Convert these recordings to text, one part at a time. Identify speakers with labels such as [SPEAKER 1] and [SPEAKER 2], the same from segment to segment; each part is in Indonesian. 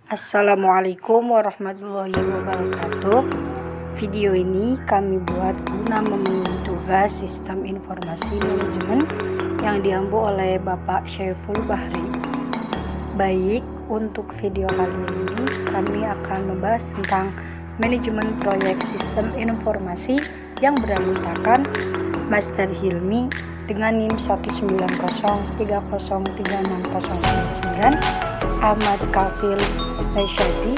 [SPEAKER 1] Assalamualaikum warahmatullahi wabarakatuh. Video ini kami buat guna memenuhi tugas sistem informasi manajemen yang diambil oleh Bapak Syaiful Bahri. Baik, untuk video kali ini kami akan membahas tentang manajemen proyek sistem informasi yang beranggotakan Master Hilmi dengan NIM 19030360999, Ahmad Kafil Raisyadi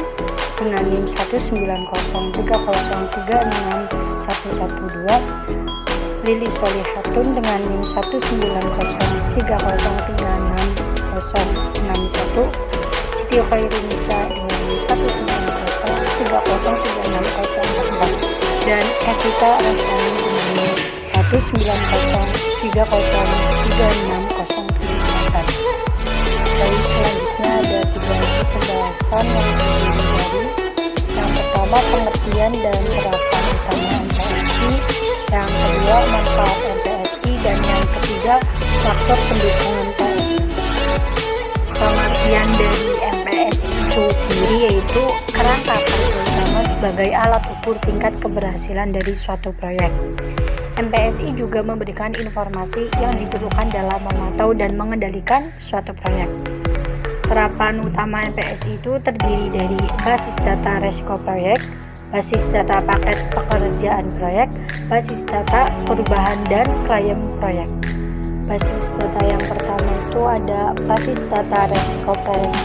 [SPEAKER 1] dengan NIM 19030361112, Lili Solihatun dengan NIM 19030366061, Siti Khairunisa dengan NIM 190303604, dan Evita Rasani dengan NIM 19030360604. Baik, selanjutnya ada 3 isi pembahasan yang terdiri dari yang pertama pengertian dan terapan utama MPSI, yang kedua manfaat MPSI, dan yang ketiga faktor pendukung MPSI. Pengertian dari MPSI itu sendiri yaitu kerangka utama sebagai alat ukur tingkat keberhasilan dari suatu proyek. MPSI juga memberikan informasi yang diperlukan dalam memantau dan mengendalikan suatu proyek. Terapan utama MPSI itu terdiri dari basis data resiko proyek, basis data paket pekerjaan proyek, basis data perubahan dan klien proyek. Basis data yang pertama itu ada basis data resiko proyek.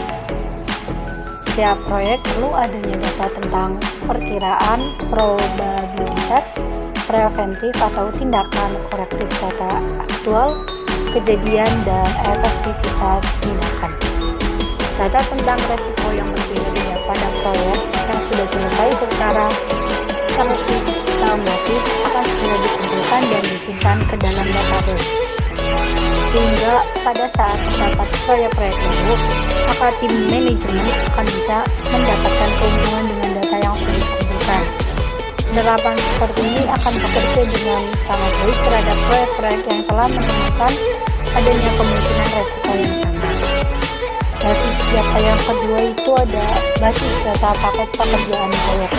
[SPEAKER 1] Setiap proyek perlu adanya data tentang perkiraan probabilitas, preventif atau tindakan korektif data aktual, kejadian, dan efektivitas tindakan. Data tentang resiko yang berbeda-beda pada proyek yang sudah selesai secara sistematis akan segera dikumpulkan dan disimpan ke dalam database. Sehingga pada saat mendapat proyek-proyek baru, maka tim manajemen akan bisa mendapatkan keuntungan dengan data yang sudah dikumpulkan. Penerapan seperti ini akan bekerja dengan sangat baik terhadap proyek-proyek yang telah menemukan adanya kemungkinan resiko yang sama. Basis data yang kedua itu ada basis data paket pekerjaan proyek.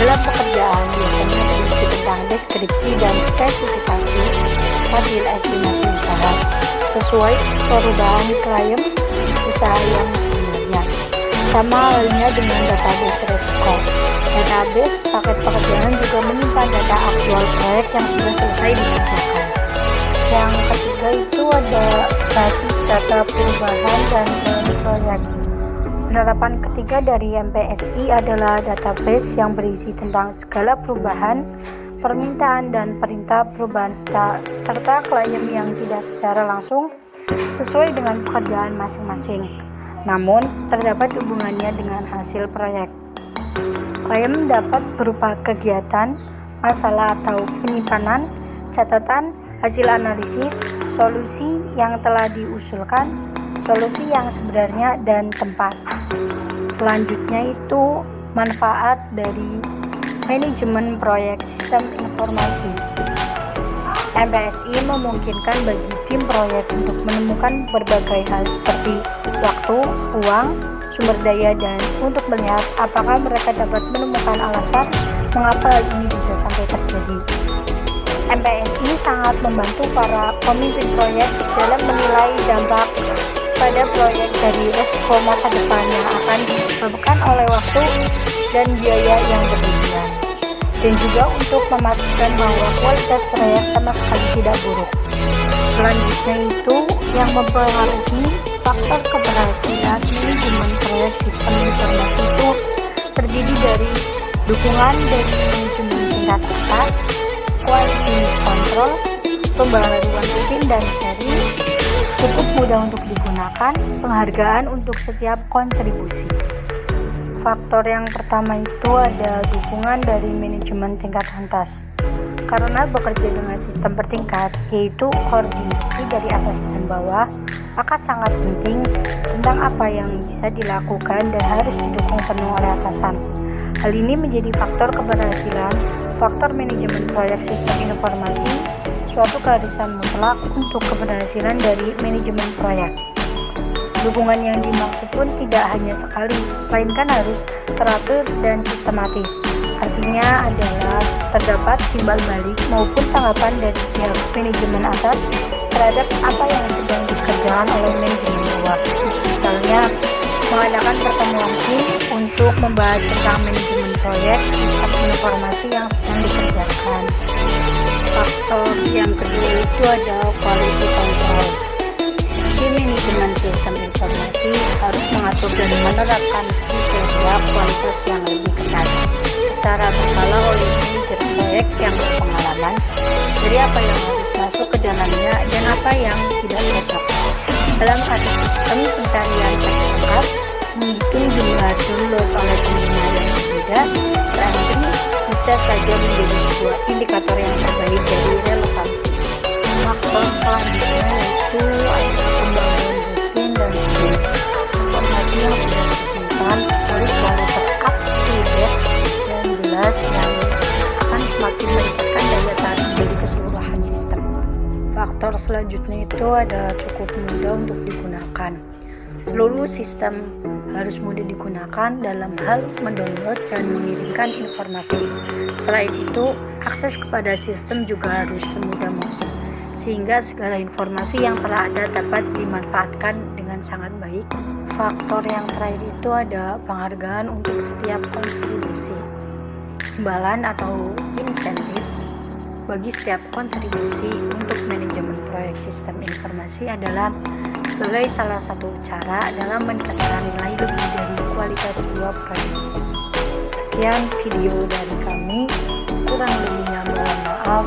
[SPEAKER 1] Dalam pekerjaan biasanya berisi tentang deskripsi dan spesifikasi hasil estimasi usaha sesuai perubahan klien usaha yang sebenarnya. Sama halnya dengan database resiko. Database paket pekerjaan juga menyimpan data aktual proyek yang sudah selesai dikerjakan. Yang ketiga itu ada basis data perubahan dan proyek. Penerapan ketiga dari MPSI adalah database yang berisi tentang segala perubahan, permintaan dan perintah perubahan serta klien yang tidak secara langsung sesuai dengan pekerjaan masing-masing, namun terdapat hubungannya dengan hasil proyek. Klien dapat berupa kegiatan, masalah atau penyimpanan, catatan, hasil analisis, solusi yang telah diusulkan, solusi yang sebenarnya, dan tempat. Selanjutnya itu manfaat dari manajemen proyek sistem informasi. MPSI memungkinkan bagi tim proyek untuk menemukan berbagai hal seperti waktu, uang, sumber daya, dan untuk melihat apakah mereka dapat menemukan alasan mengapa hal ini bisa sampai terjadi. MPSI sangat membantu para pemimpin proyek dalam menilai dampak pada proyek dari resiko masa depan yang akan disebabkan oleh waktu dan biaya yang berlebihan, dan juga untuk memastikan bahwa kualitas proyek sama sekali tidak buruk. Selanjutnya itu yang mempengaruhi faktor keberhasilan manajemen proyek sistem informasi itu terdiri dari dukungan dari manajemen tingkat atas, quality control, pembaharuan rutin dan seri, cukup mudah untuk digunakan, penghargaan untuk setiap kontribusi. Faktor yang pertama itu ada dukungan dari manajemen tingkat atas. Karena bekerja dengan sistem bertingkat, yaitu koordinasi dari atas dan bawah, maka sangat penting tentang apa yang bisa dilakukan dan harus didukung penuh oleh atasan. Hal ini menjadi faktor keberhasilan, faktor manajemen proyek sistem informasi, suatu keharusan mutlak untuk keberhasilan dari manajemen proyek. Dukungan yang dimaksud pun tidak hanya sekali, melainkan harus teratur dan sistematis. Artinya adalah terdapat timbal balik maupun tanggapan dari pihak manajemen atas terhadap apa yang sedang dikerjakan oleh manajemen bawah. Misalnya, mengadakan pertemuan tim untuk membahas tentang manajemen proyek sistem informasi yang sedang dikerjakan. Faktor yang kedua itu adalah quality control. Tim manajemen sistem informasi harus mengatur dan menerapkan kriteria kualitas yang lebih ketat secara berkala oleh manajer proyek yang berpengalaman dari apa yang harus masuk ke dalamnya dan apa yang tidak cocok. Dalam satu sistem pencarian teks lengkap, menghitung jumlah download oleh pengguna yang berbeda, berarti bisa saja menjadi sebuah indikator yang terbaik dari relevansi. Faktor selanjutnya yaitu pembangunan rutin dan skill. Informasi yang sudah disimpan harus selalu ter-up-to-date dan jelas yang akan semakin meningkatkan daya tarik dari keseluruhan sistem. Faktor selanjutnya itu ada cukup mudah untuk digunakan. Seluruh sistem harus mudah digunakan dalam hal mendownload dan mengirimkan informasi. Selain itu, akses kepada sistem juga harus semudah mungkin, sehingga segala informasi yang telah ada dapat dimanfaatkan dengan sangat baik. Faktor yang terakhir itu ada penghargaan untuk setiap kontribusi. Imbalan atau insentif bagi setiap kontribusi untuk manajemen proyek sistem informasi adalah sebagai salah satu cara dalam meningkatkan nilai lebih dari kualitas sebuah proyek. Sekian video dari kami, kurang lebihnya mohon maaf.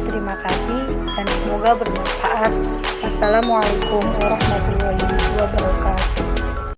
[SPEAKER 1] Terima kasih dan semoga bermanfaat. Wassalamualaikum warahmatullahi wabarakatuh.